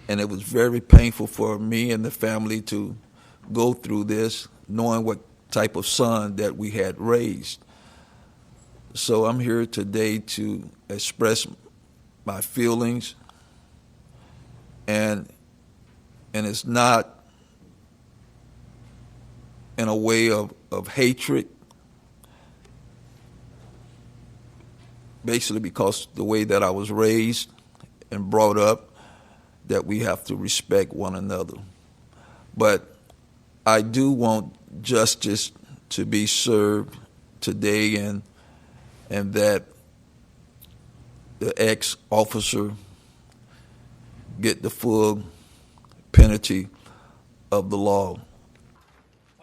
And it was very painful for me and the family to go through this, knowing what type of son that we had raised. So I'm here today to express my feelings, and it's not in a way of hatred, basically because the way that I was raised and brought up, that we have to respect one another. But I do want justice to be served today, and that the ex-officer get the full penalty of the law.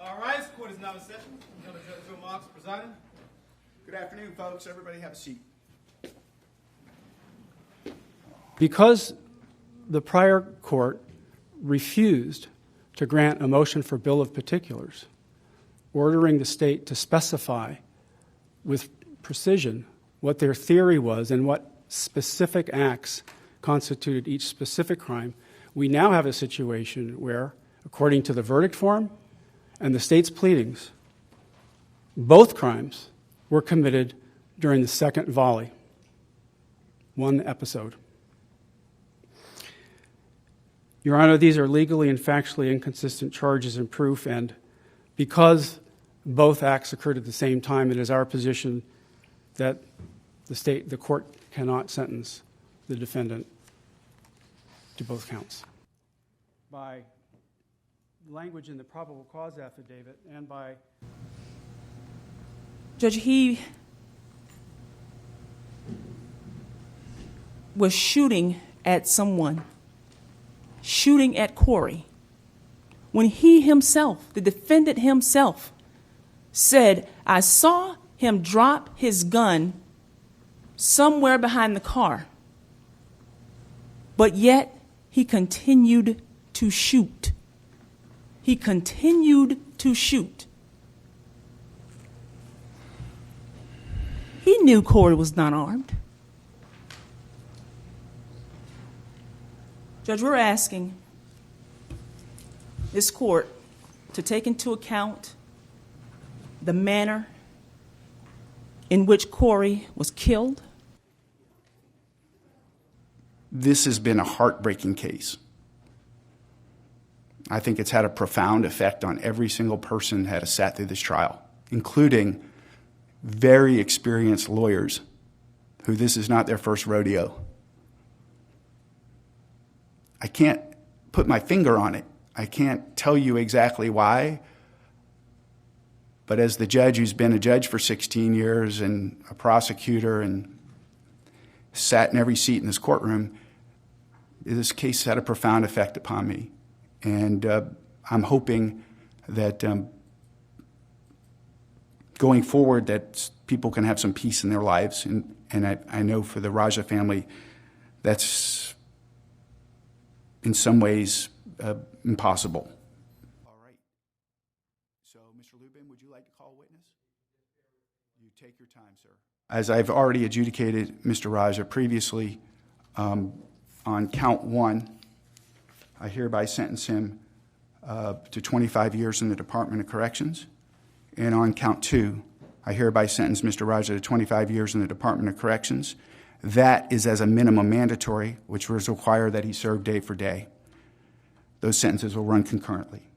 All right, this court is now in session. Joseph Marx presiding. Good afternoon, folks. Everybody have a seat. Because the prior court refused to grant a motion for bill of particulars, ordering the state to specify with precision what their theory was and what specific acts constituted each specific crime, we now have a situation where, according to the verdict form and the state's pleadings, both crimes were committed during the second volley, one episode. Your Honor, these are legally and factually inconsistent charges and proof, and because both acts occurred at the same time, it is our position that the court cannot sentence the defendant to both counts. By language in the probable cause affidavit and by... Judge, he was shooting at someone, shooting at Corey, when he himself, the defendant himself, said, I saw him drop his gun somewhere behind the car, but yet he continued to shoot. He continued to shoot. He knew Corey was not armed. Judge, we're asking this court to take into account the manner in which Corey was killed. This has been a heartbreaking case. I think it's had a profound effect on every single person that has sat through this trial, including very experienced lawyers who this is not their first rodeo. I can't put my finger on it. I can't tell you exactly why, but as the judge who's been a judge for 16 years and a prosecutor and sat in every seat in this courtroom, this case had a profound effect upon me. And I'm hoping that going forward that people can have some peace in their lives. And I know for the Raja family, that's in some ways impossible. All right. So, Mr. Lubin, would you like to call a witness? You take your time, sir. As I've already adjudicated Mr. Raja previously, on count 1, I hereby sentence him to 25 years in the Department of Corrections. And on count 2, I hereby sentence Mr. Raja to 25 years in the Department of Corrections. That is as a minimum mandatory, which was required that he serve day for day. Those sentences will run concurrently.